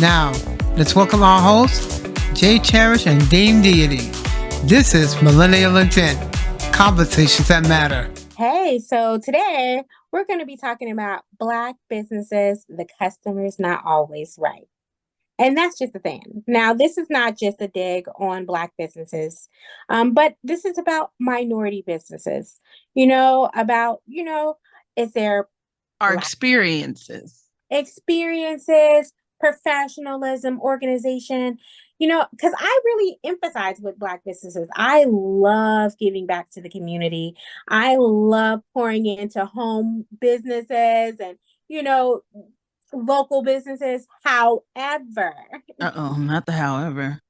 Now, let's welcome our hosts, Jay Cherish and Dame Deity. This is Millennial Intent, conversations that matter. Hey, so today we're going to be talking about Black businesses, the customer's not always right. And that's just the thing. Now, this is not just a dig on Black businesses, but this is about minority businesses. Is there Our Black experiences. experiences, professionalism, organization, because I really emphasize with Black businesses. I love giving back to the community. I love pouring into home businesses and, you know, local businesses. However, Not the however.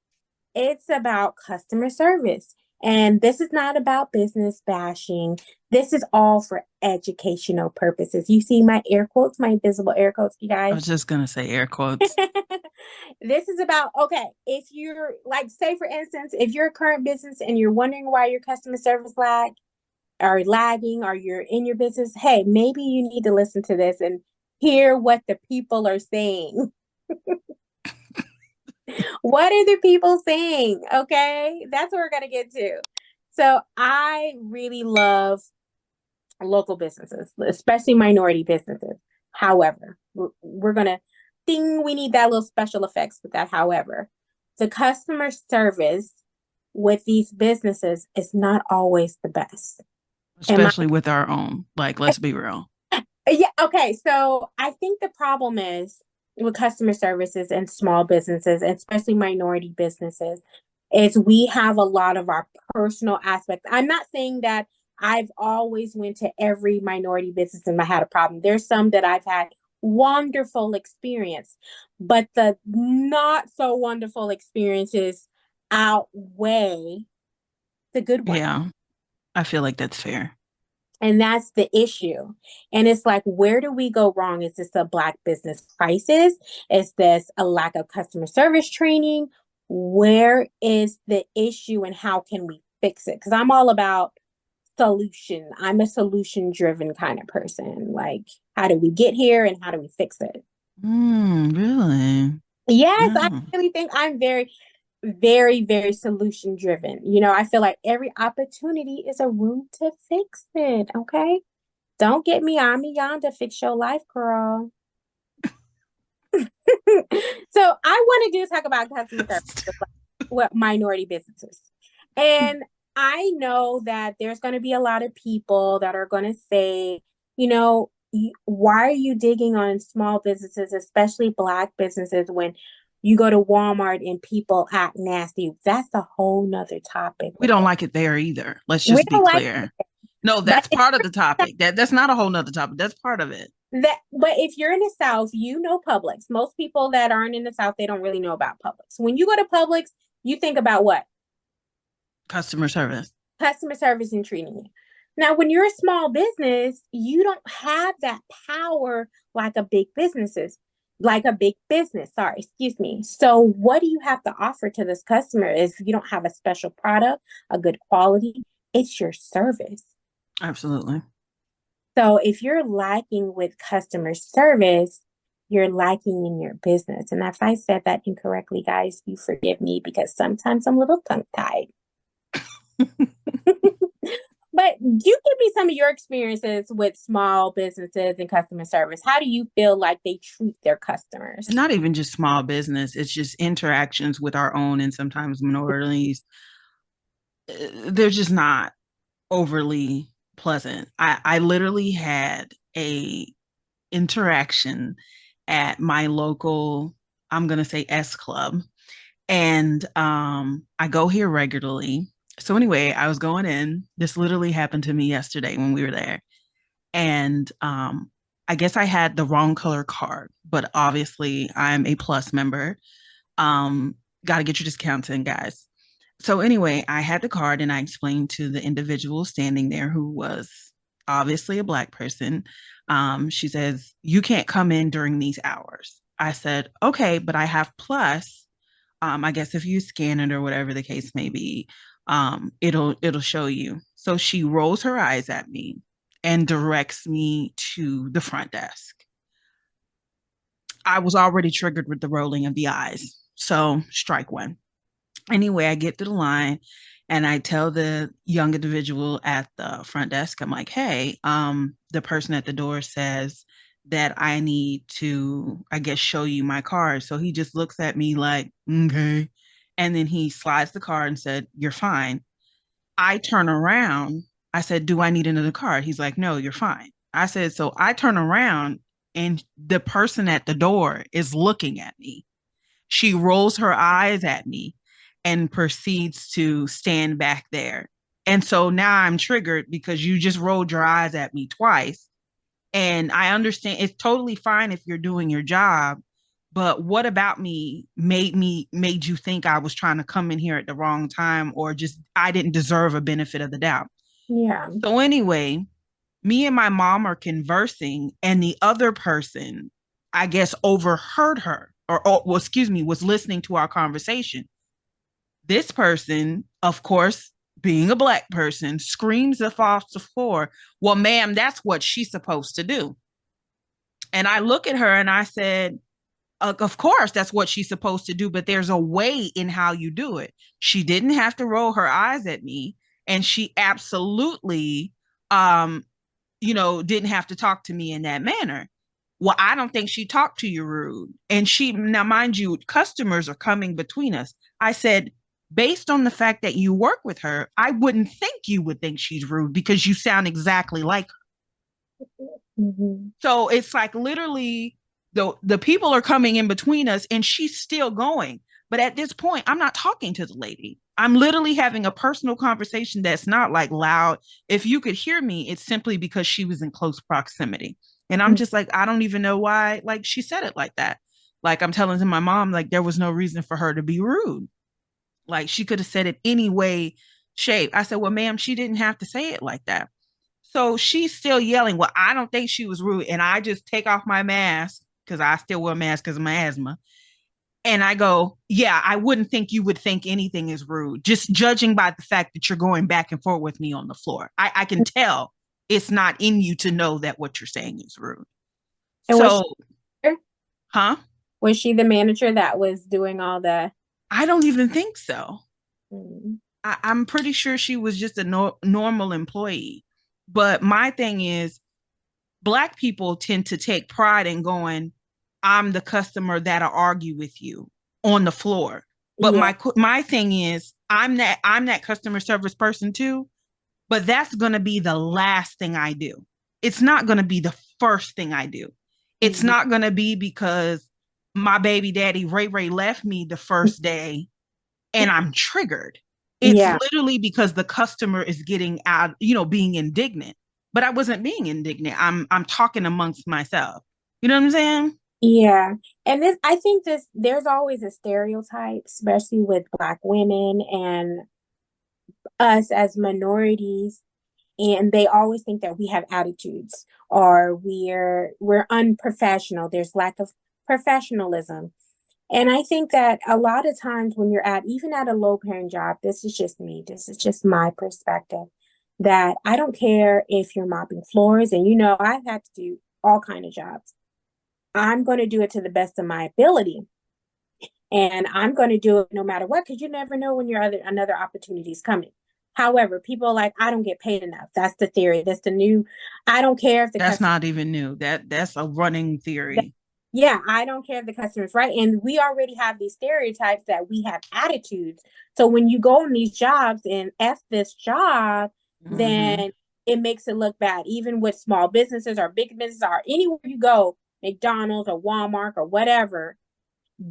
it's about customer service. And this is not about business bashing. This is all for educational purposes. You see my air quotes, my invisible air quotes, you I guys. was just going to say air quotes. This is about, okay, if you're like, say for instance, if you're a current business and you're wondering why your customer service lagging or you're in your business, hey, maybe you need to listen to this and hear what the people are saying. What are the people saying? Okay, that's what we're going to get to. So I really love local businesses, especially minority businesses. However, we're going to ding, we need that little special effects with that. However, the customer service with these businesses is not always the best. Especially with our own. Like, let's be real. Yeah, okay. So I think the problem is with customer services and small businesses, and especially minority businesses, is we have a lot of our personal aspects. I'm not saying that I've always went to every minority business and I had a problem. There's some that I've had wonderful experience, but the not so wonderful experiences outweigh the good ones. Yeah, I feel like that's fair. And that's the issue. And it's like, where do we go wrong? Is this a Black business crisis? Is this a lack of customer service training? Where is the issue and how can we fix it? Because I'm all about solution. I'm a solution driven kind of person. Like, how do we get here and how do we fix it? Really? Yes, I Yeah. really think I'm very, very, very solution driven. I feel like every opportunity is a room to fix it. Okay. Don't get me, I'm beyond to fix your life, girl. So I want to do talk about customer service with minority businesses. And I know that there's going to be a lot of people that are going to say, why are you digging on small businesses, especially Black businesses, when you go to Walmart and people act nasty? That's a whole nother topic. We don't like it there either. Let's We just be don't like clear. No, but that's part of the topic. That's not a whole nother topic. That's part of it. but if you're in the South, you know Publix. Most people that aren't in the South, they don't really know about Publix. When you go to Publix, you think about what? Customer service. Customer service and treating you. Now, when you're a small business, you don't have that power like a big business. Sorry, excuse me. So, what do you have to offer to this customer if you don't have a special product, a good quality? It's your service. Absolutely. So, if you're lacking with customer service, you're lacking in your business. And if I said that incorrectly, guys, you forgive me because sometimes I'm a little tongue tied. But you give me some of your experiences with small businesses and customer service. How do you feel like they treat their customers? Not even just small business, it's just interactions with our own and sometimes minorities. They're just not overly pleasant. I literally had a interaction at my local, I'm gonna say S Club. And I go here regularly. So anyway, I was going in. This literally happened to me yesterday when we were there. And I guess I had the wrong color card, but obviously I'm a plus member. Got to get your discounts in, guys. So anyway, I had the card and I explained to the individual standing there who was obviously a Black person. She says, "You can't come in during these hours." I said, "Okay, but I have plus. I guess if you scan it or whatever the case may be, it'll show you." So she rolls her eyes at me and directs me to the front desk. I was already triggered with the rolling of the eyes. So strike one. Anyway, I get to the line and I tell the young individual at the front desk, I'm like, hey, the person at the door says that I need to, I guess, show you my card. So he just looks at me like, okay. And then he slides the card and said, you're fine. I turn around. I said, do I need another card? He's like, no, you're fine. I said, so I turn around and the person at the door is looking at me. She rolls her eyes at me and proceeds to stand back there. And so now I'm triggered because you just rolled your eyes at me twice. And I understand it's totally fine if you're doing your job, but what about made you think I was trying to come in here at the wrong time or just I didn't deserve a benefit of the doubt. Yeah. So anyway, me and my mom are conversing and the other person, I guess, overheard her or well, excuse me, was listening to our conversation. This person, of course, being a Black person, screams off the floor, well, ma'am, that's what she's supposed to do. And I look at her and I said, of course, that's what she's supposed to do, but there's a way in how you do it. She didn't have to roll her eyes at me, and she absolutely, didn't have to talk to me in that manner. Well, I don't think she talked to you rude. And now mind you, customers are coming between us. I said, based on the fact that you work with her, I wouldn't think you would think she's rude because you sound exactly like her. Mm-hmm. So it's like literally the people are coming in between us and she's still going. But at this point, I'm not talking to the lady. I'm literally having a personal conversation that's not like loud. If you could hear me, it's simply because she was in close proximity. And I'm just like, I don't even know why, like, she said it like that. Like, I'm telling my mom, like, there was no reason for her to be rude. Like, she could have said it any way, shape. I said, well, ma'am, she didn't have to say it like that. So she's still yelling, well, I don't think she was rude. And I just take off my mask because I still wear a mask because of my asthma. And I go, yeah, I wouldn't think you would think anything is rude, just judging by the fact that you're going back and forth with me on the floor. I can tell it's not in you to know that what you're saying is rude. And So, huh? Was she the manager that was doing all the? I don't even think so. I'm pretty sure she was just a normal employee. But my thing is, Black people tend to take pride in going, I'm the customer that'll argue with you on the floor. But yeah. my thing is, I'm that customer service person too, but that's going to be the last thing I do. It's not going to be the first thing I do. It's not going to be because my baby daddy Ray left me the first day and I'm triggered. It's literally because the customer is getting out, being indignant. But I wasn't being indignant. I'm talking amongst myself. You know what I'm saying? Yeah. And I think there's always a stereotype, especially with Black women and us as minorities. And they always think that we have attitudes or we're unprofessional. There's lack of professionalism. And I think that a lot of times when you're even at a low paying job, this is just me. This is just my perspective, that I don't care if you're mopping floors. And, I've had to do all kinds of jobs. I'm going to do it to the best of my ability. And I'm going to do it no matter what, because you never know when another opportunity is coming. However, people are like, I don't get paid enough. That's the theory. That's the new, I don't care if that's not even new. That's a running theory. I don't care if the customer's right. And we already have these stereotypes that we have attitudes. So when you go on these jobs and F this job, then it makes it look bad. Even with small businesses or big businesses or anywhere you go, McDonald's or Walmart or whatever,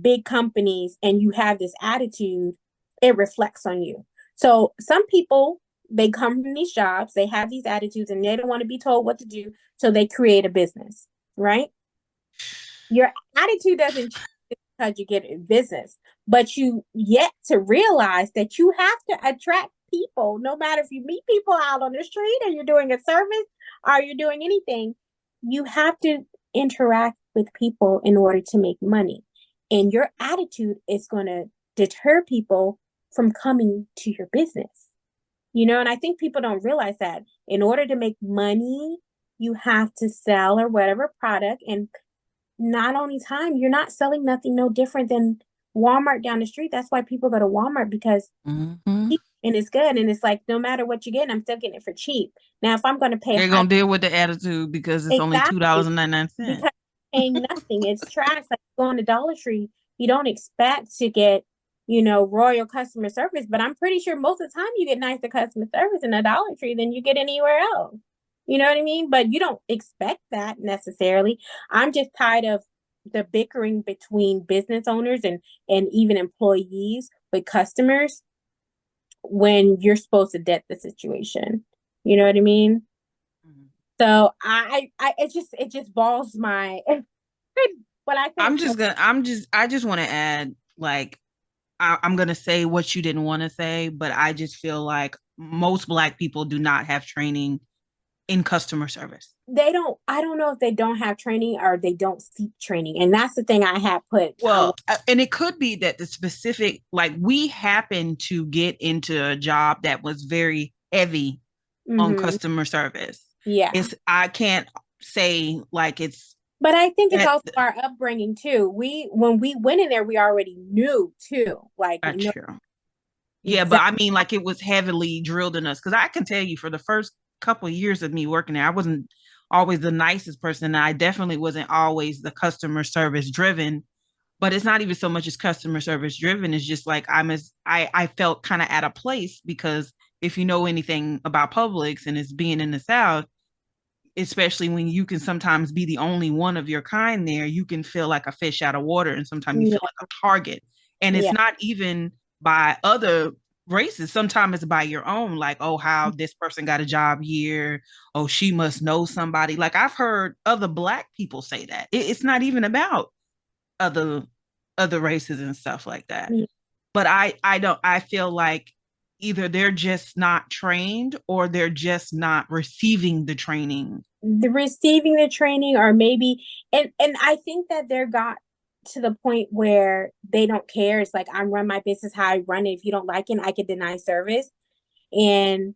big companies, and you have this attitude, it reflects on you. So some people, they come from these jobs, they have these attitudes, and they don't want to be told what to do. So they create a business, right? Your attitude doesn't change because you get a business, but you yet to realize that you have to attract people, no matter if you meet people out on the street or you're doing a service or you're doing anything, you have to interact with people in order to make money. And your attitude is going to deter people from coming to your business. And I think people don't realize that in order to make money, you have to sell or whatever product, and not only time, you're not selling nothing no different than Walmart down the street. That's why people go to Walmart, because Mm-hmm. and it's good. And it's like, no matter what you get, I'm still getting it for cheap. Now, if I'm going to pay They're high, gonna deal with the attitude because it's only exactly, $2.99. because paying nothing, it's trash. Like going to Dollar Tree, you don't expect to get, royal customer service, but I'm pretty sure most of the time you get nicer customer service in a Dollar Tree than you get anywhere else. You know what I mean? But you don't expect that necessarily. I'm just tired of the bickering between business owners and even employees with customers when you're supposed to debt the situation. You know what I mean? Mhm. So I it just balls my but I think I just want to add, like, I'm gonna say what you didn't want to say, but I just feel like most Black people do not have training in customer service. I don't know if they don't have training or they don't seek training. And that's the thing I have put. Well, and it could be that the specific, like, we happen to get into a job that was very heavy on Mhm. customer service. Yeah. I can't say like it's But I think it's that. also our upbringing too. When we went in there, we already knew too. Like we That's know true. Yeah, but I exactly. mean, like, it was heavily drilled in us because I can tell you for the first couple of years of me working there, I wasn't always the nicest person. And I definitely wasn't always the customer service driven. But it's not even so much as customer service driven. It's just like I felt kind of at a place because if you know anything about Publix and it's being in the South, especially when you can sometimes be the only one of your kind there, you can feel like a fish out of water and sometimes you feel Yeah. like a target. And it's Yeah. not even by other races. Sometimes it's by your own, like, oh, how this person got a job here. Oh, she must know somebody. Like, I've heard other Black people say that. It's not even about other other races and stuff like that. Yeah. But I don't I feel like either they're just not trained or they're just not receiving the training. The receiving the training or maybe and I think that they're got to the point where they don't care. It's like I run my business how I run it. If you don't like it, I can deny service. And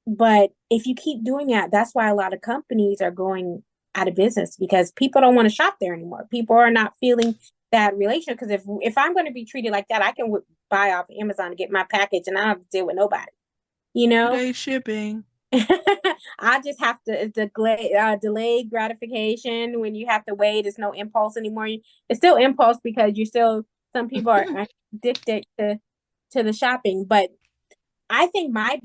but if you keep doing that, that's why a lot of companies are going out of business because people don't want to shop there anymore. People are not feeling that relation because if I'm going to be treated like that, I can buy off Amazon and get my package and I don't have to deal with nobody. You know, Today's shipping. I just have to delayed gratification when you have to wait. It's no impulse anymore. It's still impulse because you're still some people are addicted to the shopping, but I think my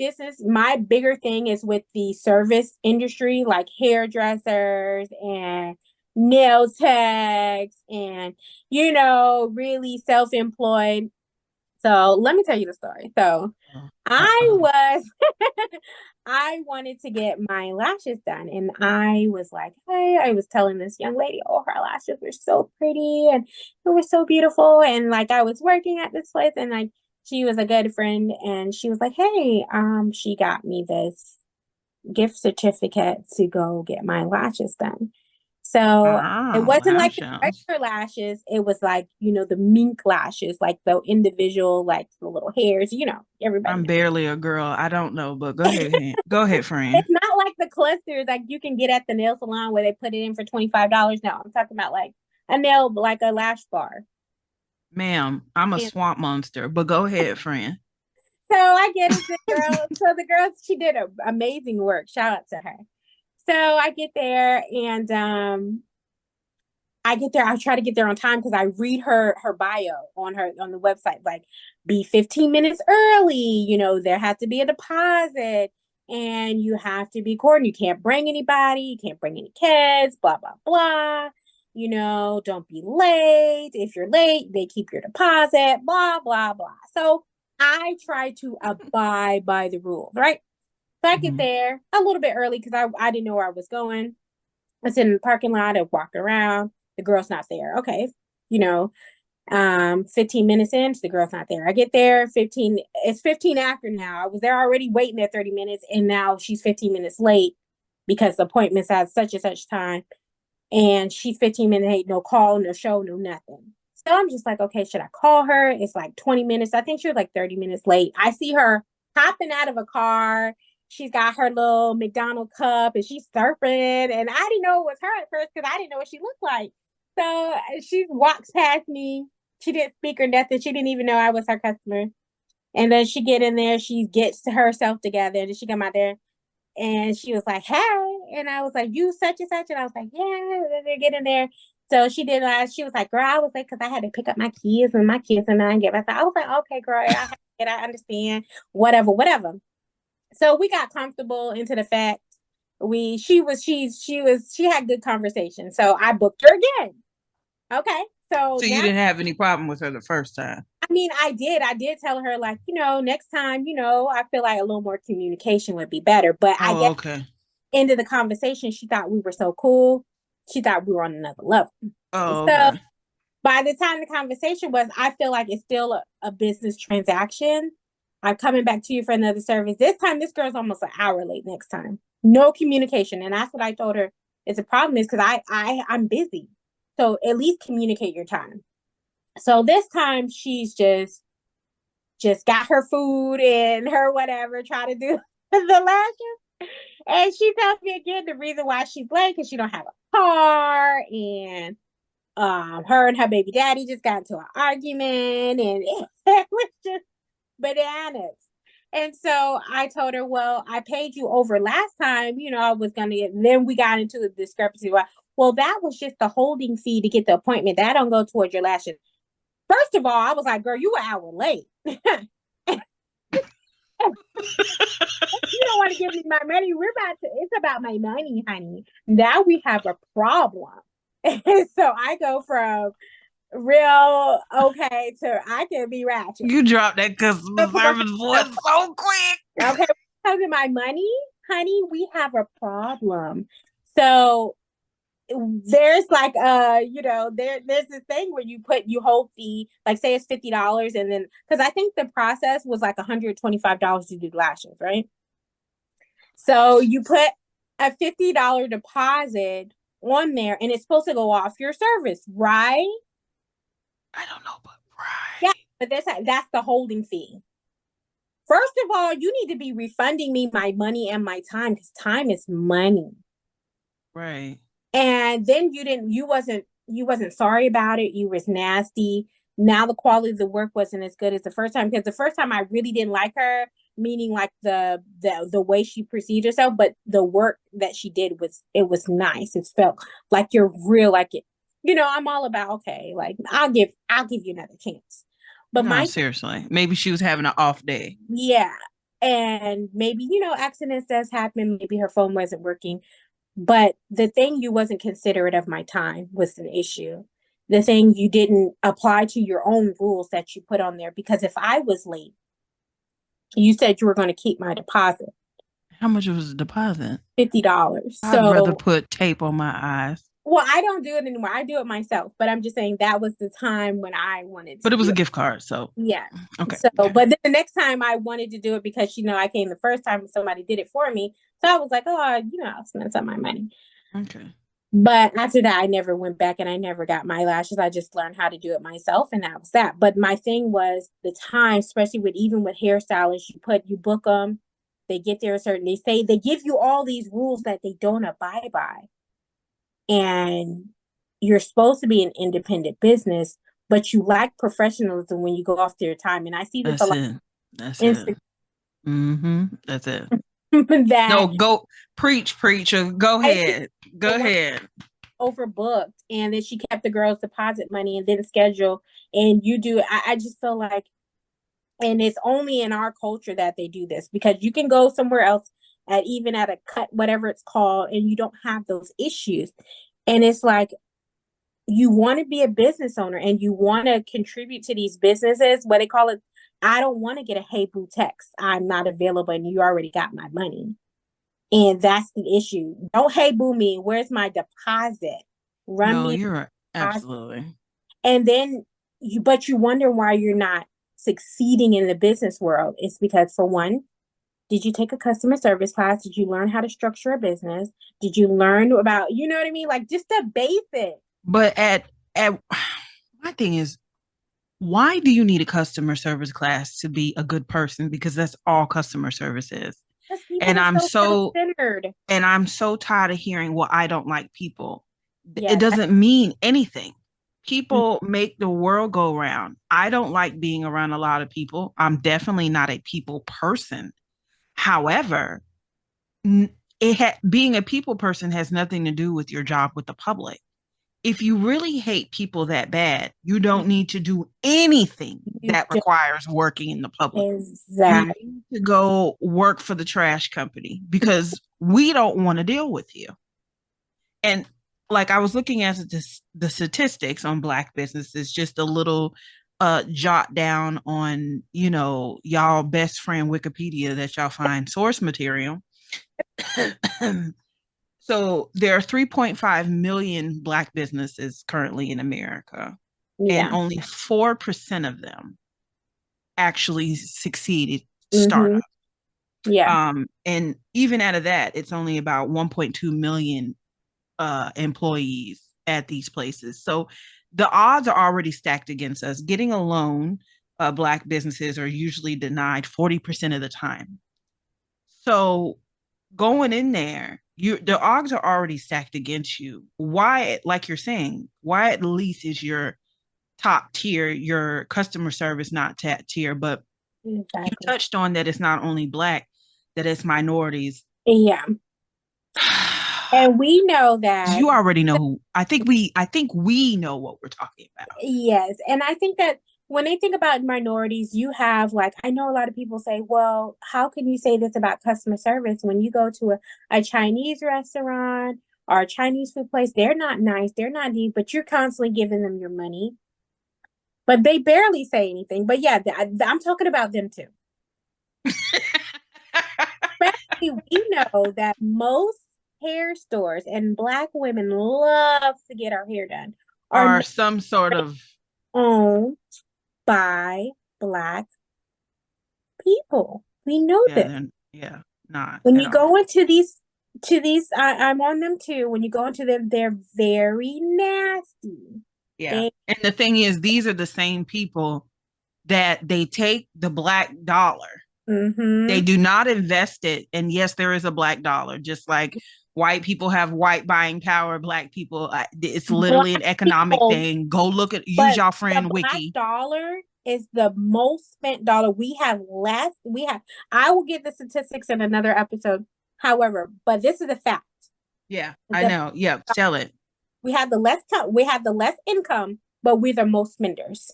bigger thing is with the service industry, like hairdressers and nail techs and, really self-employed. So let me tell you the story. So I Uh-oh. was, I wanted to get my lashes done. And I was like, hey, I was telling this young lady, oh, her lashes were so pretty and it was so beautiful. And like, I was working at this place and like, she was a good friend and she was like, hey, she got me this gift certificate to go get my lashes done. So it Oh, wasn't how like the shucks. regular lashes. It was like, the mink lashes, like the individual, like the little hairs, everybody I'm knows. barely a girl. I don't know, but go ahead. Go ahead, friend. It's not like the clusters like you can get at the nail salon where they put it in for $25. No, I'm talking about like a nail, like a lash bar. Ma'am, I'm a And swamp monster, but go ahead, friend. so I get it, the girl. So the girl, she did amazing work. Shout out to her. So I get there and I get there. I try to get there on time because I read her bio on the website. Like, be 15 minutes early. There has to be a deposit, and you have to be coordinated. You can't bring anybody. You can't bring any kids. Blah blah blah. Don't be late. If you're late, they keep your deposit. Blah blah blah. So I try to abide by the rules, right? So I get Mhm. there a little bit early because I didn't know where I was going. I sit in the parking lot. I walked around. The girl's not there. Okay, you know, 15 minutes in, the girl's not there. I get there 15. It's 15 after now. I was there already waiting there 30 minutes, and now she's 15 minutes late because the appointment's at such and such time, and she's 15 minutes late. No call, no show, no nothing. So I'm just like, okay, should I call her? It's like 20 minutes. I think she was like 30 minutes late. I see her hopping out of a car. She's got her little McDonald cup and she's surfing. And I didn't know it was her at first because I didn't know what she looked like. So she walks past me. She didn't speak or nothing. She didn't even know I was her customer. And then she get in there, she gets herself together, and then she come out there and she was like, "Hey," and I was like, "You such and such," and I was like, "Yeah." And they get in there. So she did. She was like, "Girl," I was like, because I had to pick up my kids, and my kids and I get myself. I was like, "Okay, girl, I understand. Whatever, whatever." So we got comfortable into the fact she had good conversation. So I booked her again. Okay. So So you now, didn't have any problem with her the first time? I mean, I did tell her, like, next time, I feel like a little more communication would be better. But I Oh, guess okay. end of the conversation, she thought we were so cool. She thought we were on another level. Oh, So okay. by the time the conversation was, I feel like it's still a business transaction. I'm coming back to you for another service. This time, this girl's almost an hour late next time. No communication. And that's what I told her is a problem is because I'm busy. So at least communicate your time. So this time she's just got her food and her whatever, try to do the lashes. And she tells me again the reason why she's late because she don't have a car, and her and her baby daddy just got into an argument, and it was just bananas. And so I told her, well, I paid you over last time, I was gonna get, then we got into the discrepancy. Well, that was just the holding fee to get the appointment. That don't go towards your lashes. First of all, I was like, girl, you an hour late. You don't want to give me my money. It's about my money, honey. Now we have a problem. So I go from real okay to I can be ratchet. You dropped that customer service voice so quick. Okay, because of my money, honey, we have a problem. So there's like there's this thing where you hold the, like, say it's $50, and then because I think the process was like $125 to do lashes, right? So you put a $50 deposit on there, and it's supposed to go off your service, right? I don't know, but right. Yeah, but that's the holding fee. First of all, you need to be refunding me my money and my time, because time is money. Right. And then you wasn't sorry about it. You was nasty. Now the quality of the work wasn't as good as the first time, because the first time I really didn't like her, meaning like the way she perceived herself, but the work that she did was nice. It felt like you're real, like it. I'm all about, okay, like I'll give you another chance. But No, seriously. Maybe she was having an off day. yeah, and maybe accidents does happen. Maybe her phone wasn't working. But the thing, you wasn't considerate of my time was an issue. The thing, you didn't apply to your own rules that you put on there. Because if I was late, you said you were going to keep my deposit, How much was the deposit? $50. I'd rather So, put tape on my eyes. well, I don't do it anymore. I do it myself. But I'm just saying that was the time when I wanted But to it was do a it. gift card, so Yeah. okay. So, but then the next time I wanted to do it because I came the first time somebody did it for me. So I was like, oh, I'll spend some of my money. Okay. But after that, I never went back and I never got my lashes. I just learned how to do it myself, and that was that. But my thing was the time, especially even with hairstylists, you book them, they get there they give you all these rules that they don't abide by. And you're supposed to be an independent business, but you lack professionalism when you go off to your time. And I see this a That's lot it. That's on it. That's it. Instagram No, that go preach, preacher. Go I think ahead. Go ahead. overbooked, and then she kept the girl's deposit money and didn't schedule, and you do. I just feel like, and it's only in our culture that they do this, because you can go somewhere else even at a cut, whatever it's called, and you don't have those issues. And it's like, you want to be a business owner and you want to contribute to these businesses, what they call it. I don't want to get a hey boo text, I'm not available, and you already got my money. And that's the issue. Don't hey boo me. Where's my deposit? Run No, me you're right. a deposit. Absolutely. And then but you wonder why you're not succeeding in the business world. It's because, for one, did you take a customer service class? Did you learn how to structure a business? Did you learn about, you know what I mean? Like, just the basics. But at my thing is, why do you need a customer service class to be a good person? Because that's all customer service is. Because people And are I'm so so self-centered. and I'm so tired of hearing, well, I don't like people. It Yes. doesn't mean anything. People make the world go round. I don't like being around a lot of people. I'm definitely not a people person. However, being a people person has nothing to do with your job with the public. If you really hate people that bad, you don't need to do anything You that don't- requires working in the public. You exactly. need to go work for the trash company because we don't want to deal with you. And like I was looking at the statistics on Black businesses, just a little jot down on, y'all best friend Wikipedia that y'all find source material. So there are 3.5 million Black businesses currently in America, and Yeah. only 4% of them actually succeeded Mm-hmm. startup. Yeah. And even out of that, it's only about 1.2 million employees at these places. So the odds are already stacked against us. Getting a loan, Black businesses are usually denied 40% of the time. So going in there, the odds are already stacked against you. Why, like you're saying, why at least is your top tier, your customer service not top tier? But Exactly. you touched on that it's not only Black, that it's minorities. Yeah. And we know that you already know who. I think we know what we're talking about. Yes. And I think that when they think about minorities, you have like, I know a lot of people say, well, how can you say this about customer service when you go to a Chinese restaurant or a Chinese food place? They're not nice, they're not deep, but you're constantly giving them your money. But they barely say anything. But yeah, I'm talking about them too. Especially, we know that most hair stores and Black women love to get our hair done are some sort of owned by Black people. We know this. Yeah, not when at you all. go into these I'm on them too. When you go into them, they're very nasty. Yeah. And the thing is, these are the same people that they take the Black dollar. Mm-hmm. They do not invest it. And yes, there is a Black dollar, just like white people have white buying power, Black people, it's literally an economic thing. Go look at, use y'all friend Wiki. Black dollar is the most spent dollar. We have less. I will get the statistics in another episode. However, but this is a fact. Yeah, I know. Yeah, tell it. We have the less income, but we're the most spenders.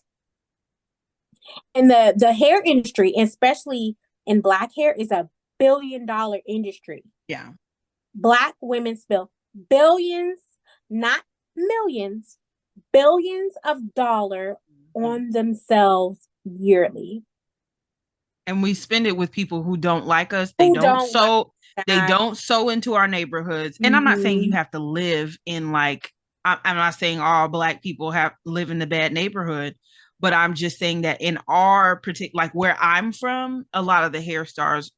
And the hair industry, especially in Black hair, is a billion-dollar industry. Yeah. Black women spill billions, not millions, billions of dollars on themselves yearly. And we spend it with people who don't like us. They don't sow into our neighborhoods. And I'm not saying you have to live in like, I'm not saying all Black people live in the bad neighborhood, but I'm just saying that in our particular, like where I'm from, a lot of the hair stores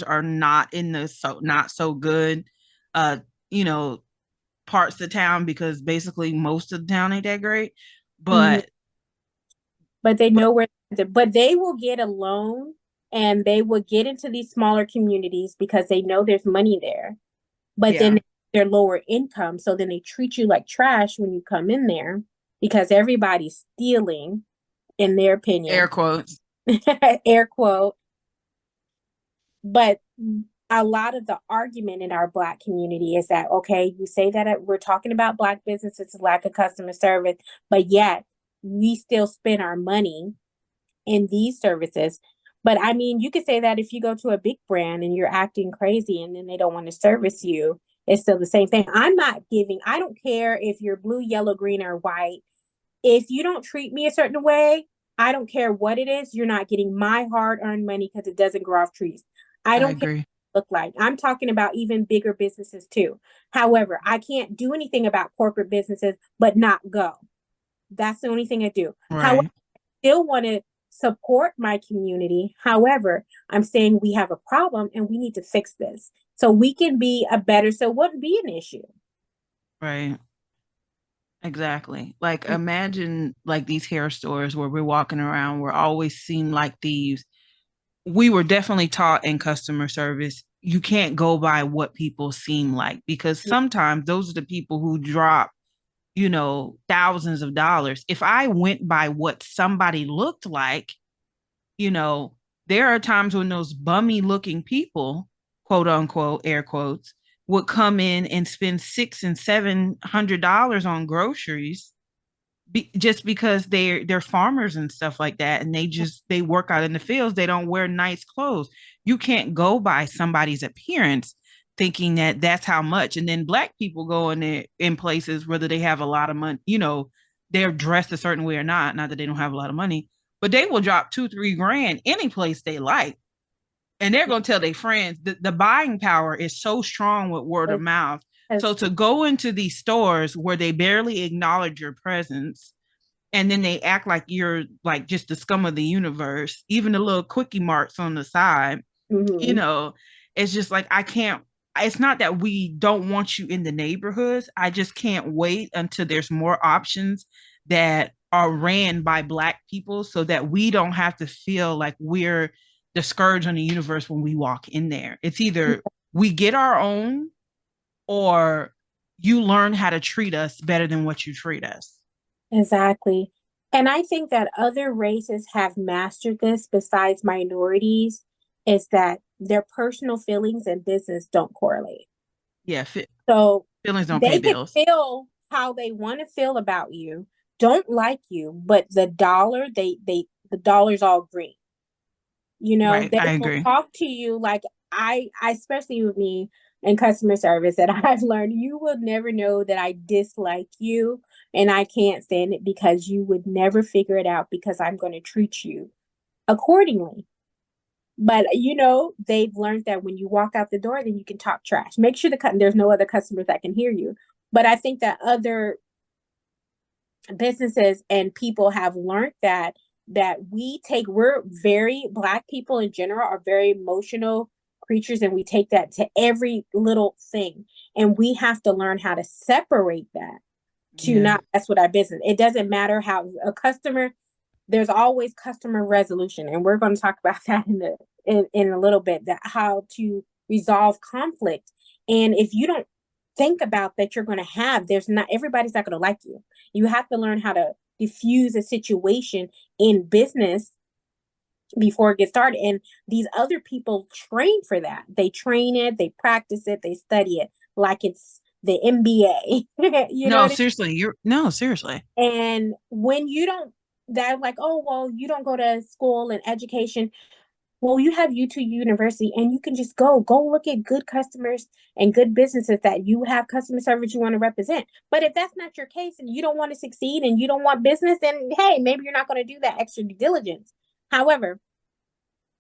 are not in the not so good, parts of town, because basically most of the town ain't that great. But they know where, but they will get a loan and they will get into these smaller communities because they know there's money there. But then they're lower income, so then they treat you like trash when you come in there because everybody's stealing, in their opinion. Air quotes. Air quote. But a lot of the argument in our Black community is that, okay, you say that we're talking about Black businesses, lack of customer service, but yet we still spend our money in these services. But I mean, you could say that if you go to a big brand and you're acting crazy and then they don't want to service you, it's still the same thing. I don't care if you're blue, yellow, green, or white. If you don't treat me a certain way, I don't care what it is. You're not getting my hard-earned money because it doesn't grow off trees. I don't care what it look like. I'm talking about even bigger businesses too. However, I can't do anything about corporate businesses but not go. That's the only thing I do. Right. However, I still want to support my community. However, I'm saying we have a problem and we need to fix this so we can be so it wouldn't be an issue. Right. Exactly. Like imagine like these hair stores where we're walking around, we're always seen like thieves. We were definitely taught in customer service, you can't go by what people seem like, because sometimes those are the people who drop thousands of dollars. If I went by what somebody looked like, you know, there are times when those bummy looking people, quote unquote, air quotes, would come in and spend $600 and $700 on groceries just because they're farmers and stuff like that, and they work out in the fields. They don't wear nice clothes. You can't go by somebody's appearance thinking that that's how much. And then Black people go in there in places whether they have a lot of money, they're dressed a certain way or not that they don't have a lot of money, but they will drop 2-3 grand any place they like, and they're going to tell their friends. The buying power is so strong with word of mouth. So to go into these stores where they barely acknowledge your presence, and then they act like you're like just the scum of the universe, even the little quickie marks on the side, it's just like, I can't. It's not that we don't want you in the neighborhoods. I just can't wait until there's more options that are ran by Black people, so that we don't have to feel like we're the scourge on the universe when we walk in there. It's either we get our own, or you learn how to treat us better than what you treat us. Exactly. And I think that other races have mastered this besides minorities, is that their personal feelings and business don't correlate. Yeah. So feelings don't pay bills. They can feel how they want to feel about you, don't like you, but the dollar's all green. Right, They I will agree. talk to you like I especially with me in customer service, that I've learned, you will never know that I dislike you and I can't stand it, because you would never figure it out, because I'm going to treat you accordingly. But they've learned that when you walk out the door, then you can talk trash. Make sure there's no other customers that can hear you. But I think that other businesses and people have learned that we're very Black people in general are very emotional creatures, and we take that to every little thing, and we have to learn how to separate that to not mess with our business. It doesn't matter how a customer, there's always customer resolution, and we're going to talk about that in a little bit, that how to resolve conflict. And if you don't think about that, you're going to have, everybody's not going to like you. You have to learn how to diffuse a situation in business before it gets started. And these other people train for that. They train it, they practice it, they study it like it's the MBA. Seriously, seriously. And when you don't, they're like, oh, well, you don't go to school and education. Well, you have YouTube University, and you can just go look at good customers and good businesses that you have customer service you want to represent. But if that's not your case and you don't want to succeed and you don't want business, then hey, maybe you're not going to do that extra due diligence. However,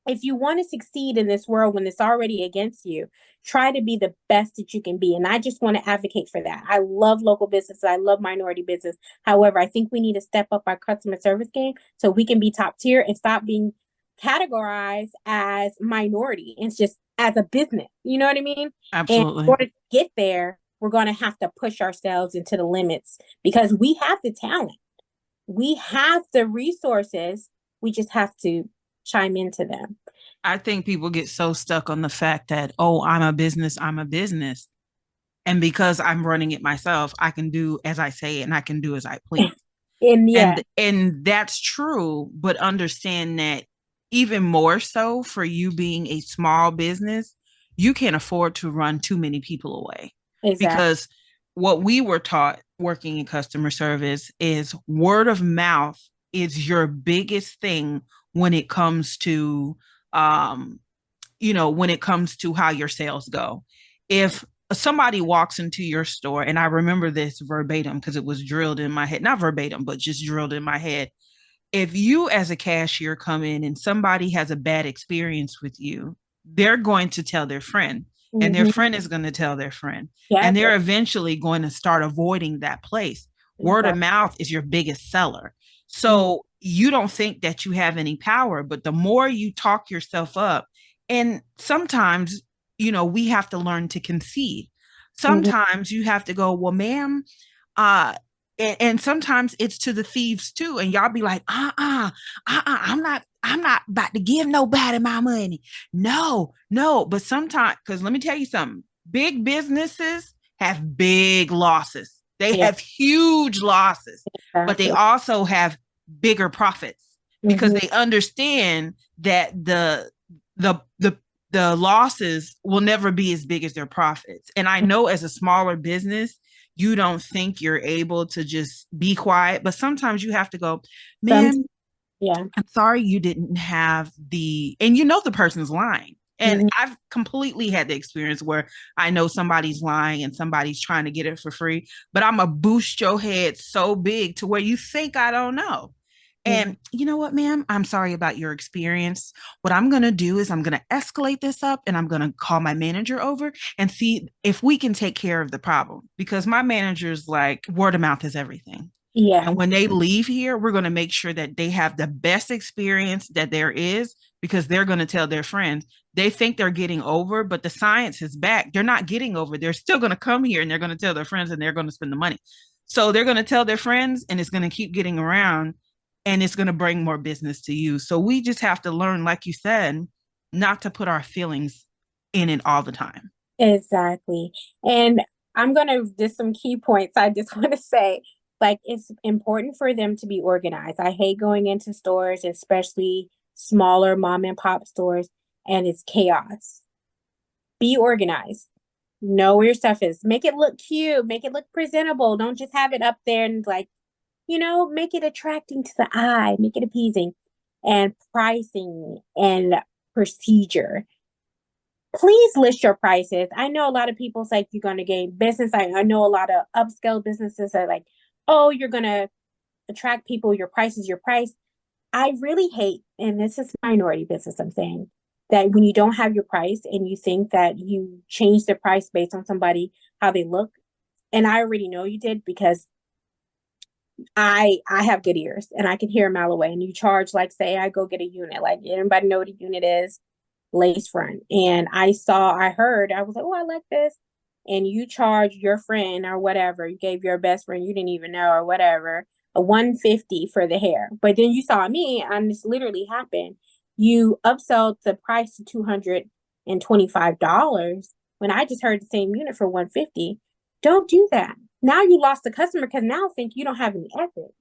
if you want to succeed in this world when it's already against you, try to be the best that you can be. And I just want to advocate for that. I love local businesses. I love minority business. However, I think we need to step up our customer service game so we can be top tier and stop being categorized as minority. It's just as a business. You know what I mean? Absolutely. And in order to get there, we're going to have to push ourselves into the limits, because we have the talent. We have the resources. We just have to chime into them. I think people get so stuck on the fact that, oh, I'm a business. And because I'm running it myself, I can do as I say and I can do as I please. And that's true, but understand that even more so for you being a small business, you can't afford to run too many people away. Exactly. Because what we were taught working in customer service is word of mouth is your biggest thing when it comes to when it comes to how your sales go. If somebody walks into your store, and I remember this verbatim because it was drilled in my head, not verbatim, but just drilled in my head. If you as a cashier come in and somebody has a bad experience with you, they're going to tell their friend, and their friend is going to tell their friend, and they're eventually going to start avoiding that place. Word of mouth is your biggest seller. So you don't think that you have any power, but the more you talk yourself up, and sometimes, we have to learn to concede. Sometimes you have to go, well, ma'am, and sometimes it's to the thieves too. And y'all be like, I'm not about to give nobody my money. No. But sometimes, because let me tell you something, big businesses have big losses. They have huge losses, but they also have bigger profits because they understand that the losses will never be as big as their profits. And I know as a smaller business, you don't think you're able to just be quiet, but sometimes you have to go, man, I'm sorry you didn't have and the person's lying. And I've completely had the experience where I know somebody's lying and somebody's trying to get it for free, but I'm going to boost your head so big to where you think I don't know. And you know what, ma'am? I'm sorry about your experience. What I'm going to do is I'm going to escalate this up and I'm going to call my manager over and see if we can take care of the problem, because my manager's like, word of mouth is everything. Yeah. And when they leave here, we're going to make sure that they have the best experience that there is, because they're going to tell their friends. They think they're getting over, but the science is back. They're not getting over. They're still going to come here and they're going to tell their friends and they're going to spend the money. So they're going to tell their friends and it's going to keep getting around and it's going to bring more business to you. So we just have to learn, like you said, not to put our feelings in it all the time. Exactly. And I'm going to just some key points I just want to say. Like, it's important for them to be organized. I hate going into stores, especially smaller mom and pop stores, and it's chaos. Be organized. Know where your stuff is. Make it look cute. Make it look presentable. Don't just have it up there and make it attracting to the eye. Make it appeasing. And pricing and procedure. Please list your prices. I know a lot of people say you're going to gain business. I know a lot of upscale businesses are like, oh, you're going to attract people, your price is your price. I really hate, and this is minority business, I'm saying, that when you don't have your price and you think that you change the price based on somebody, how they look. And I already know you did, because I have good ears and I can hear a mile away. And you charge, like, say I go get a unit, like, anybody know what a unit is? Lace front. And I heard, I was like, oh, I like this. And you charge your friend or whatever, you gave your best friend you didn't even know or whatever, a $150 for the hair. But then you saw me, and this literally happened. You upsold the price to $225 when I just heard the same unit for $150. Don't do that. Now you lost the customer because now I think you don't have any ethics.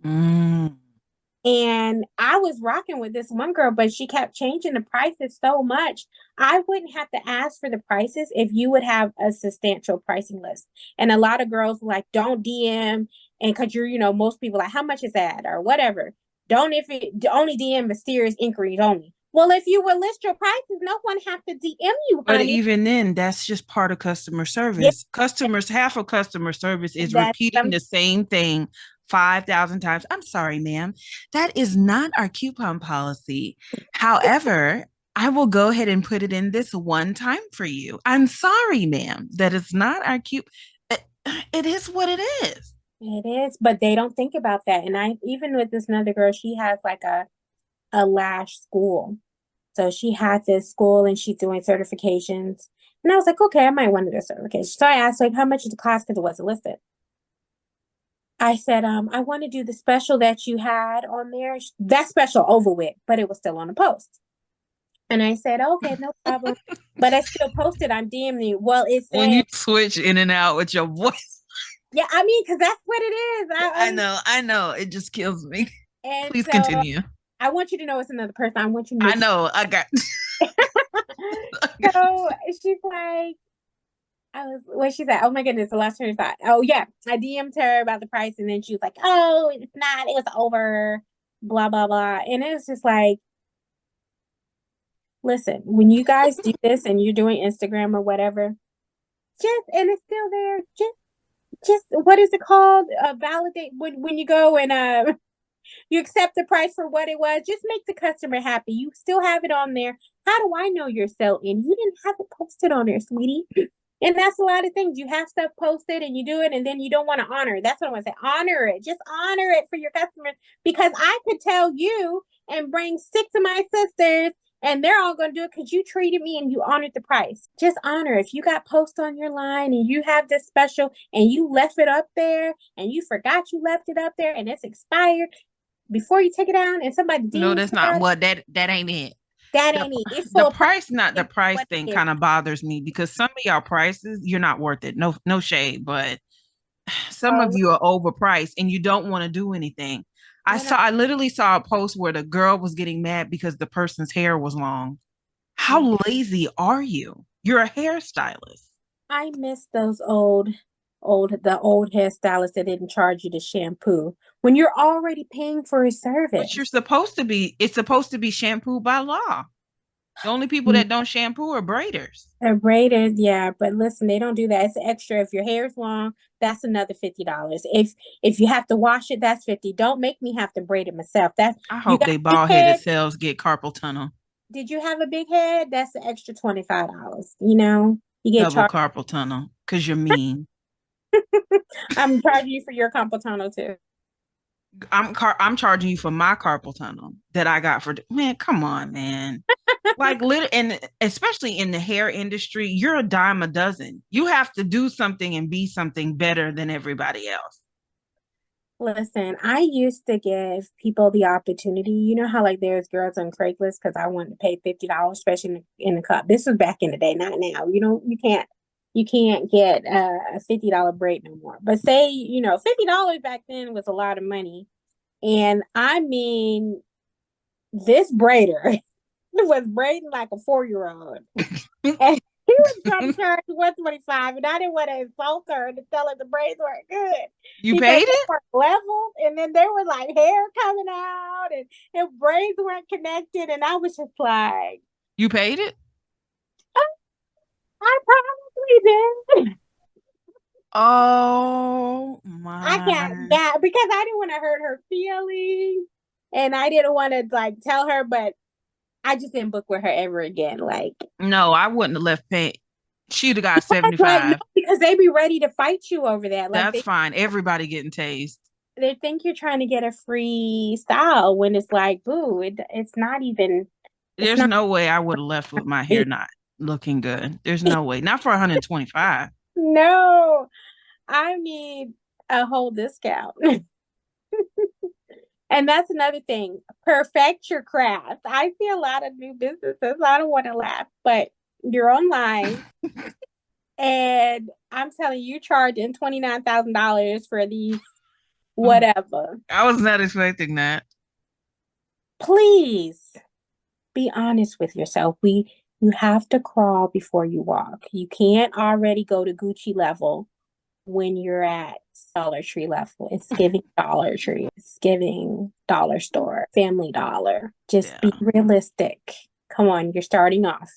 And I was rocking with this one girl, but she kept changing the prices so much. I wouldn't have to ask for the prices if you would have a substantial pricing list. And a lot of girls were like, don't DM. And because most people like, how much is that or whatever. Only DM mysterious inquiries only. Well, if you would list your prices, no one have to DM you. But even then, that's just part of customer service. Yeah. Half of customer service is repeating the same thing 5,000 times. I'm sorry, ma'am. That is not our coupon policy. However, I will go ahead and put it in this one time for you. I'm sorry, ma'am. That is not our coupon. It is what it is. It is, but they don't think about that. And even with this another girl, she has like a lash school. So she had this school and she's doing certifications. And I was like, okay, I might want to do a certification. So I asked, like, how much is the class? Because it wasn't listed. I said, I want to do the special that you had on there. That special over with, but it was still on the post. And I said, okay, no problem. But I still posted on DMing you. Well, it said, when you switch in and out with your voice. Yeah, I mean, because that's what it is. I know. It just kills me. And please continue. I want you to know it's another person. I want you to know. I know. I got. So she's like, what she said, oh my goodness, the last time thought, oh yeah, I DM'd her about the price, and then she was like, oh, it's not, it was over, blah blah blah. And it's just like, listen, when you guys do this and you're doing Instagram or whatever, and it's still there, just what is it called, validate when you go and you accept the price for what it was. Just make the customer happy. You still have it on there. How do I know you're selling? You didn't have it posted on there, sweetie. And that's a lot of things. You have stuff posted and you do it, and then you don't want to honor it. That's what I want to say. Honor it. Just honor it for your customers, because I could tell you and bring 6 of my sisters and they're all going to do it because you treated me and you honored the price. Just honor. If you got post on your line and you have this special and you left it up there and you forgot you left it up there and it's expired, before you take it down and somebody... No, that's not what that ain't it. That ain't it. It's the price, not the price thing kind of bothers me, because some of y'all prices, you're not worth it. No shade, but some of you are overpriced and you don't want to do anything. I literally saw a post where the girl was getting mad because the person's hair was long. How lazy are you? You're a hairstylist. I miss those the old hairstylists that didn't charge you to shampoo when you're already paying for a But service. it's supposed to be shampooed by law. The only people that don't shampoo are braiders. A braided, yeah, but listen, they don't do that. It's extra. If your hair is long, that's another $50. If you have to wash it, that's 50. Don't make me have to braid it myself. That I you hope got they a big bald headed head. cells get carpal tunnel. Did you have a big head? That's an extra $25. You know, you get Double charged. carpal tunnel because you're mean. I'm charging you for your Campatano too. I'm charging you for my carpal tunnel that I got for man. Come on, man. Like and especially in the hair industry, you're a dime a dozen. You have to do something and be something better than everybody else. Listen, I used to give people the opportunity. You know how like there's girls on Craigslist because I wanted to pay $50, especially in the cup. This was back in the day, not now. You can't get a $50 braid no more. But say, $50 back then was a lot of money. And I mean, this braider was braiding like a 4-year-old. And he was trying to charge 125, and I didn't want to insult her and tell her the braids weren't good. You Because paid they it? were leveled, and then there was like hair coming out, and braids weren't connected, and I was just like, You paid it? I probably did. Oh I got my. that because I didn't want to hurt her feelings, and I didn't want to like tell her, but I just didn't book with her ever again. Like, No, I wouldn't have left pay. She'd have got like no, 75. because they be ready to fight you over that. Like That's fine. Everybody getting tased. they think you're trying to get a free style when it's like, boo, it's not even. It's There's not. no way I would have left with my hair not looking good. There's no way. Not for 125. No, I need a whole discount. And that's another thing. Perfect your craft. I see a lot of new businesses. I don't want to laugh, but you're online and I'm telling you, charging $29,000 for these whatever. I was not expecting that. Please be honest with yourself. You have to crawl before you walk. You can't already go to Gucci level when you're at Dollar Tree level. It's giving Dollar Tree. It's giving Dollar Store, Family Dollar. Just be realistic. Come on, you're starting off.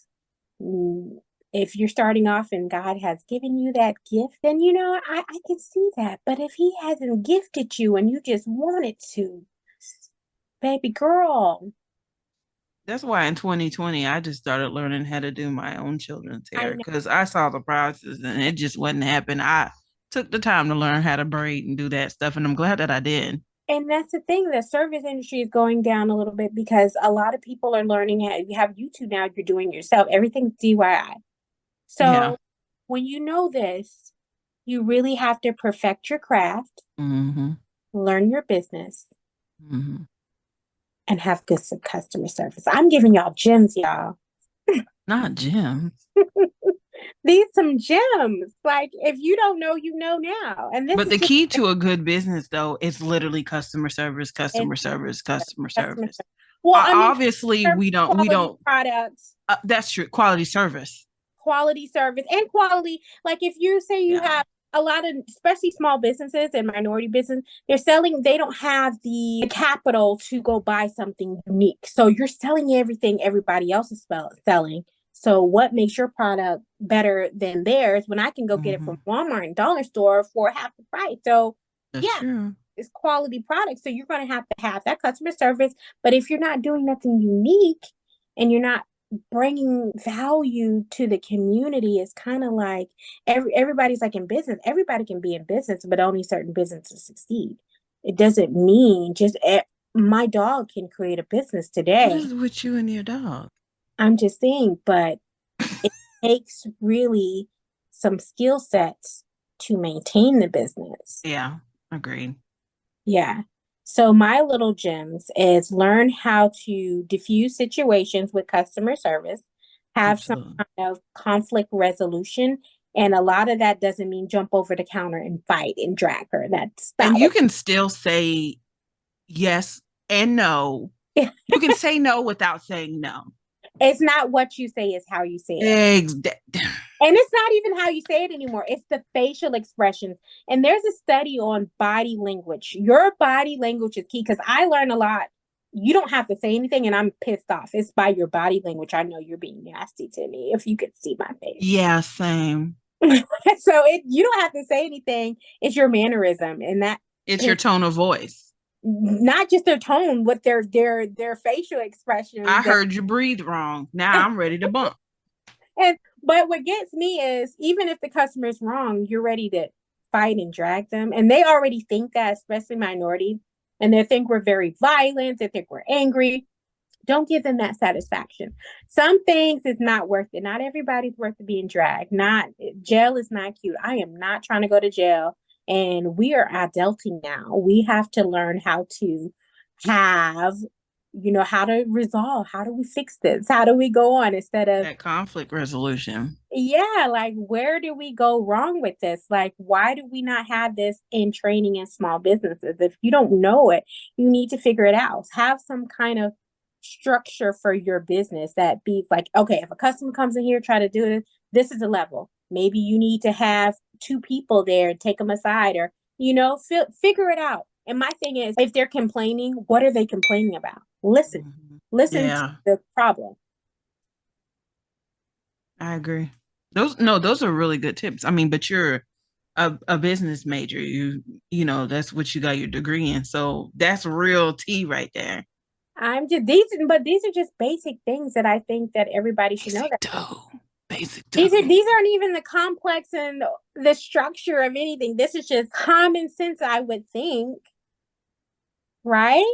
If you're starting off and God has given you that gift, then I can see that. But if He hasn't gifted you and you just wanted to, baby girl. That's why in 2020 I just started learning how to do my own children's hair because I saw the prices and it just wasn't happening. I took the time to learn how to braid and do that stuff, and I'm glad that I did. And that's the thing, the service industry is going down a little bit because a lot of people are learning how you have YouTube now, you're doing it yourself. Everything's DIY. So when you know this, you really have to perfect your craft, learn your business, and have good customer service. I'm giving y'all gems, y'all. Not gems. These some gems. Like if you don't know, you know now. And but the key to a good business, though, is literally customer service, customer service, customer service. Well, obviously, we don't products. That's true. Quality service And quality. Like if you say you have a lot of, especially small businesses and minority business, they don't have the capital to go buy something unique. So you're selling everything everybody else is selling. So what makes your product better than theirs when I can go get it from Walmart and Dollar Store for half the price? So that's true. It's quality products. So you're going to have that customer service. But if you're not doing nothing unique and you're not bringing value to the community, it's kind of like everybody's like in business. Everybody can be in business, but only certain businesses succeed. It doesn't mean just my dog can create a business today. What is with you and your dog? I'm just saying, but it takes really some skill sets to maintain the business. Yeah, agreed. Yeah. So my little gems is learn how to diffuse situations with customer service, have some kind of conflict resolution, And a lot of that doesn't mean jump over the counter and fight and drag her. That's And not you what can still say yes and no. You can say no without saying no. it's not what you say, it's how you say it. And it's not even how you say it anymore. It's the facial expressions. And there's a study on body language. Your body language is key because I learn a lot. You don't have to say anything, and I'm pissed off. It's by your body language. I know you're being nasty to me if you could see my face. Yeah, same. So you don't have to say anything. It's your mannerism, and that it's your tone of voice. Not just their tone, but their facial expressions. I heard you breathe wrong. Now I'm ready to bump. But what gets me is even if the customer's wrong, you're ready to fight and drag them. And they already think that, especially minorities, and they think we're very violent, they think we're angry. Don't give them that satisfaction. Some things is not worth it. Not everybody's worth being dragged. Jail is not cute. I am not trying to go to jail. And we are adulting now. We have to learn how to have, how to resolve. How do we fix this? How do we go on instead of that conflict resolution? Yeah, like where do we go wrong with this? Like, why do we not have this in training in small businesses? If you don't know it, you need to figure it out. Have some kind of structure for your business that be like, okay, if a customer comes in here, try to do it, this is a level. Maybe you need to have 2 people there and take them aside or, figure it out. And my thing is, if they're complaining, what are they complaining about? Listen to the problem. I agree. Those are really good tips. I mean, but you're a business major. You know, that's what you got your degree in. So that's real tea right there. These are just basic things that I think that everybody should know. Basic. These aren't even the complex and the structure of anything. This is just common sense, I would think. Right?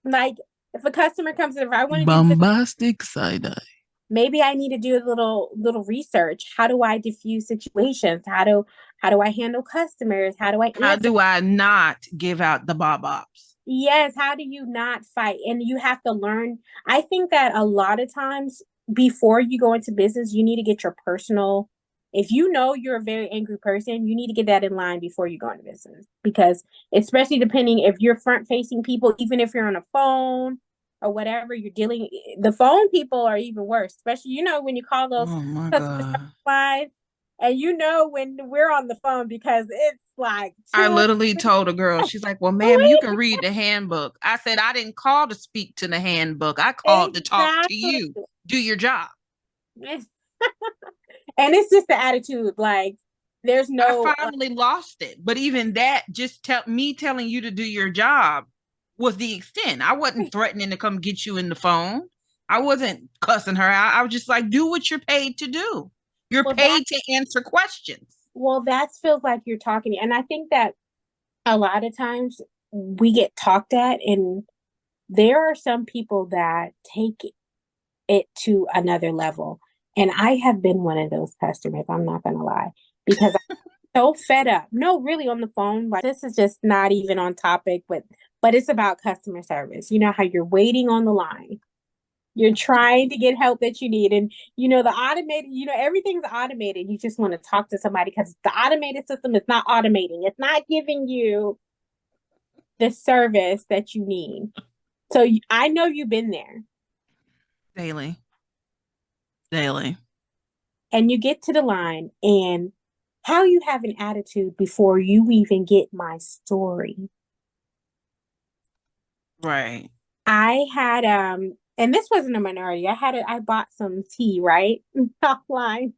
Like if a customer comes in, if I want to bombastic side eye. Maybe I need to do a little research. How do I diffuse situations? How do I handle customers? How do I not give out the bob-ops? Yes, how do you not fight? And you have to learn. I think that a lot of times before you go into business, you need to get your personal. If you know you're a very angry person, you need to get that in line before you go into business. Because especially depending if you're front-facing people, even if you're on a phone or whatever you're dealing, the phone people are even worse. Especially, when you call those customer lines, and when we're on the phone because it's like I literally told a girl, she's like, well, ma'am, you can read the handbook. I said, I didn't call to speak to the handbook. I called to talk to you. Do your job. And it's just the attitude. Like, there's no. I finally lost it. But even that, just telling you to do your job was the extent. I wasn't threatening to come get you in the phone. I wasn't cussing her out. I was just like, do what you're paid to do. You're paid to answer questions. Well, that feels like you're talking. And I think that a lot of times we get talked at, and there are some people that take it to another level. And I have been one of those customers. I'm not going to lie, because I'm so fed up. No, really on the phone. Like, this is just not even on topic, but it's about customer service. You know how you're waiting on the line. You're trying to get help that you need. And, the automated, everything's automated. You just want to talk to somebody because the automated system is not automating. It's not giving you the service that you need. So I know you've been there. Daily. And you get to the line, and how you have an attitude before you even get my story. Right. I had, and this wasn't a minority. I bought some tea, right? Offline,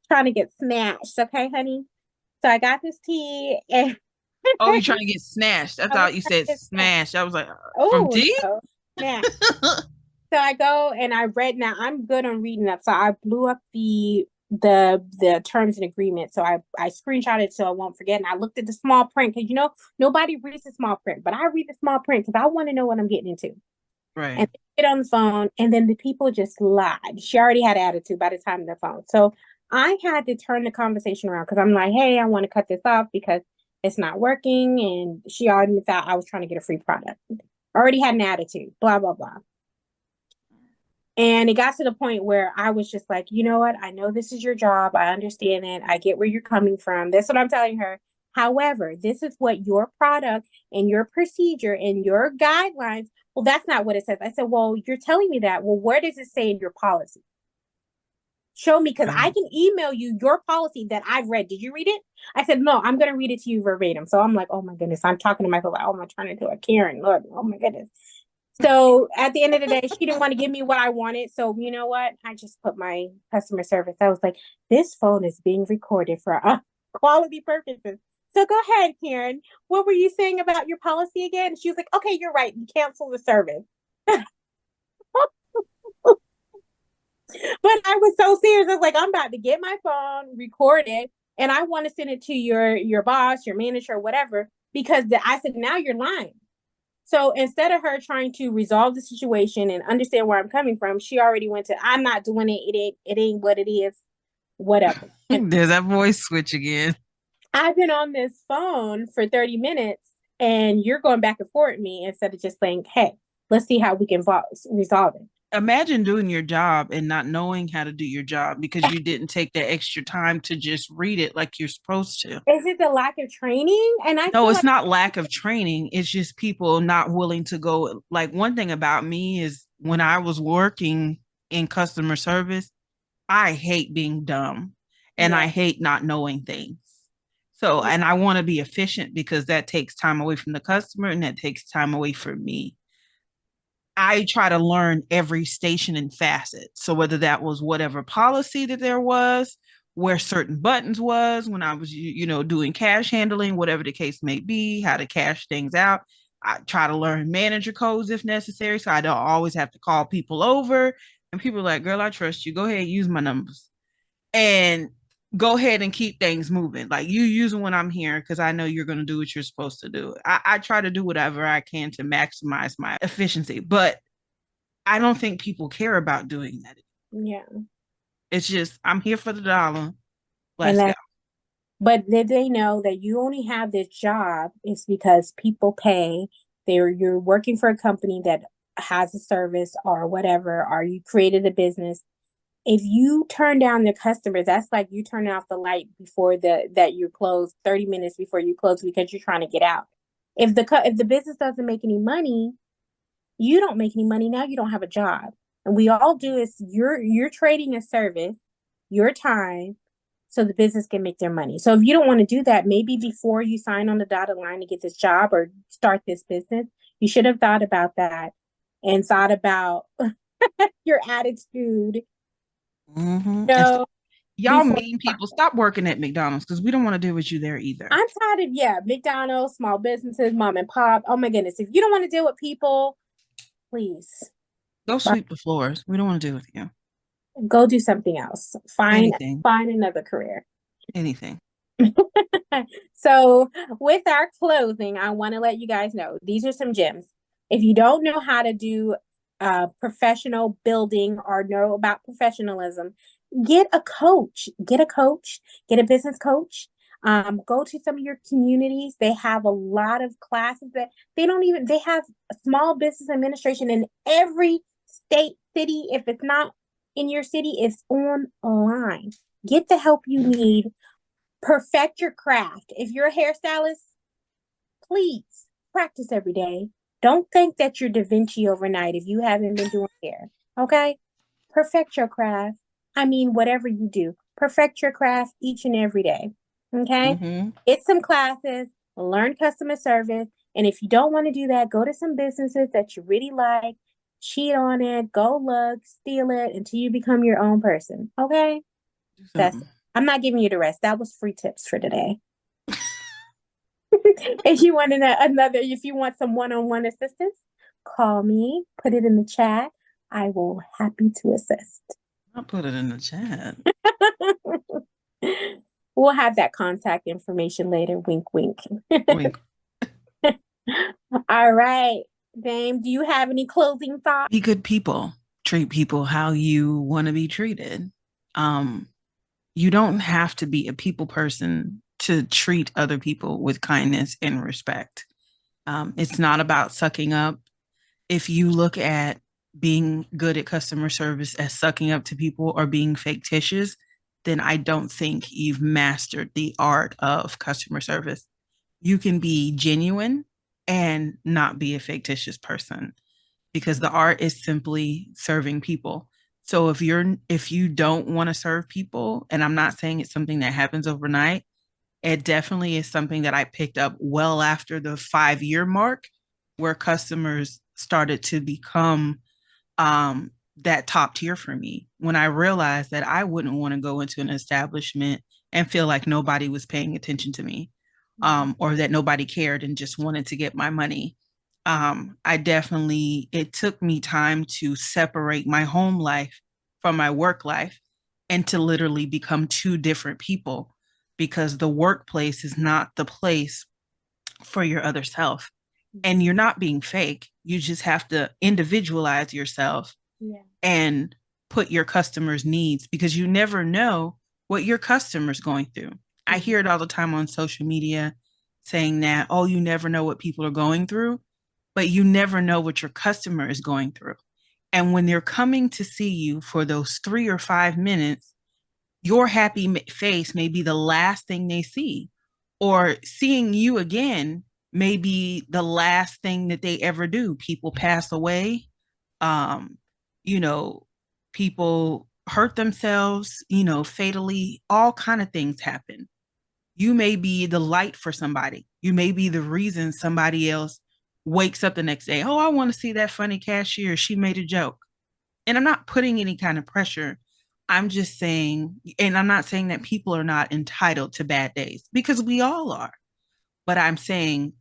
trying to get snatched. Okay, honey. So I got this tea, and oh, you're trying to get snatched. I thought you said smashed. I was like, from tea? No, snatched. So I go and I read. Now I'm good on reading up, so I blew up the terms and agreements. So I screenshot it so I won't forget. And I looked at the small print because nobody reads the small print, but I read the small print because I want to know what I'm getting into. Right. And get on the phone, and then the people just lied. She already had attitude by the time of the phone. So I had to turn the conversation around because I'm like, hey, I want to cut this off because it's not working. And she already thought I was trying to get a free product. Already had an attitude, blah, blah, blah. And it got to the point where I was just like, you know what? I know this is your job. I understand it. I get where you're coming from. That's what I'm telling her. However, this is what your product and your procedure and your guidelines. Well, that's not what it says. I said, well, you're telling me that. Well, where does it say in your policy? Show me, because I can email you your policy that I've read. Did you read it? I said, no, I'm going to read it to you verbatim. So I'm like, oh my goodness. I'm talking to myself like, oh, am I turning into a Karen? Lord, oh my goodness. So at the end of the day, she didn't want to give me what I wanted. So you know what? I just put my customer service. I was like, this phone is being recorded for quality purposes. So go ahead, Karen. What were you saying about your policy again? And she was like, okay, you're right. You cancel the service. But I was so serious. I was like, I'm about to get my phone, record it, and I want to send it to your boss, your manager, whatever, because I said, now you're lying. So instead of her trying to resolve the situation and understand where I'm coming from, she already went to, I'm not doing it. It ain't what it is, whatever. There's that voice switch again. I've been on this phone for 30 minutes and you're going back and forth with me instead of just saying, hey, let's see how we can resolve it. Imagine doing your job and not knowing how to do your job because you didn't take the extra time to just read it like you're supposed to. Is it the lack of training? And no, it's not lack of training. It's just people not willing to go. Like, one thing about me is when I was working in customer service, I hate being dumb and I hate not knowing things. So, and I want to be efficient because that takes time away from the customer and that takes time away from me. I try to learn every station and facet. So whether that was whatever policy that there was, where certain buttons was when I was, doing cash handling, whatever the case may be, how to cash things out. I try to learn manager codes if necessary. So I don't always have to call people over. And people are like, girl, I trust you. Go ahead, use my numbers. And go ahead and keep things moving. Like, you using when I'm here because I know you're going to do what you're supposed to do. I try to do whatever I can to maximize my efficiency, but I don't think people care about doing that. Yeah. It's just, I'm here for the dollar. Let's go. But did they know that you only have this job is because people pay? You're working for a company that has a service or whatever, or you created a business. If you turn down the customers, that's like you turning off the light before that you close 30 minutes before you close because you're trying to get out. If the business doesn't make any money, you don't make any money. Now you don't have a job. And we all do is you're trading a service, your time, so the business can make their money. So if you don't want to do that, maybe before you sign on the dotted line to get this job or start this business, you should have thought about that and thought about your attitude. Mm-hmm. No, y'all mean people, stop working at McDonald's because we don't want to deal with you there either. I'm tired of McDonald's, small businesses, mom and pop. Oh my goodness. If you don't want to deal with people, please go sweep the floors. We don't want to deal with you. Go do something else. Find another career. Anything. So with our closing, I want to let you guys know these are some gems. If you don't know how to do professional building or know about professionalism, get a coach. Get a business coach. Go to some of your communities. They have a lot of classes that they have small business administration in every state, city. If it's not in your city, it's online. Get the help you need. Perfect your craft. If you're a hairstylist, please practice every day. Don't think that you're Da Vinci overnight if you haven't been doing hair. Okay? Perfect your craft. I mean, whatever you do, perfect your craft each and every day. Okay? Mm-hmm. Get some classes, learn customer service. And if you don't want to do that, go to some businesses that you really like, cheat on it, go look, steal it until you become your own person. Okay? I'm not giving you the rest. That was free tips for today. If you want if you want some one-on-one assistance, call me, put it in the chat. I will happy to assist. I'll put it in the chat. We'll have that contact information later. Wink, wink. Wink. All right. Dame, do you have any closing thoughts? Be good people. Treat people how you want to be treated. You don't have to be a people person to treat other people with kindness and respect. It's not about sucking up. If you look at being good at customer service as sucking up to people or being fictitious, then I don't think you've mastered the art of customer service. You can be genuine and not be a fictitious person, because the art is simply serving people. So if you don't want to serve people, and I'm not saying it's something that happens overnight, it definitely is something that I picked up well after the 5-year mark, where customers started to become that top tier for me. When I realized that I wouldn't want to go into an establishment and feel like nobody was paying attention to me, or that nobody cared and just wanted to get my money. It took me time to separate my home life from my work life and to literally become two different people, because the workplace is not the place for your other self. And you're not being fake. You just have to individualize yourself and put your customers' needs, because you never know what your customer's going through. I hear it all the time on social media saying that, oh, you never know what people are going through, but you never know what your customer is going through. And when they're coming to see you for those 3 or 5 minutes, your happy face may be the last thing they see, or seeing you again may be the last thing that they ever do. People pass away. People hurt themselves, fatally. All kind of things happen. You may be the light for somebody. You may be the reason somebody else wakes up the next day. Oh, I want to see that funny cashier. She made a joke. And I'm not putting any kind of pressure. I'm just saying, and I'm not saying that people are not entitled to bad days, because we all are. But I'm saying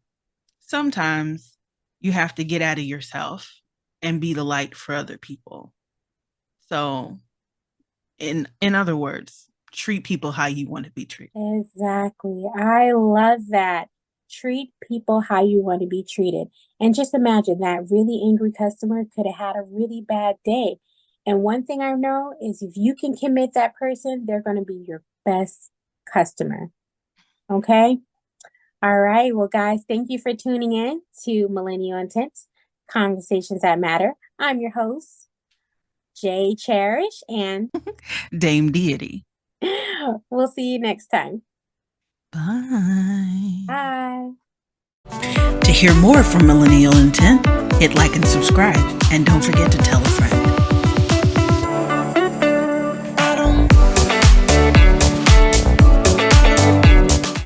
sometimes you have to get out of yourself and be the light for other people. So in other words, treat people how you want to be treated. Exactly. I love that. Treat people how you want to be treated. And just imagine that really angry customer could have had a really bad day. And one thing I know is if you can commit that person, they're going to be your best customer. Okay? All right. Well, guys, thank you for tuning in to Millennial Intent, Conversations That Matter. I'm your host, Jay Cherish, and Dame Deity. We'll see you next time. Bye. Bye. To hear more from Millennial Intent, hit like and subscribe, and don't forget to tell a friend.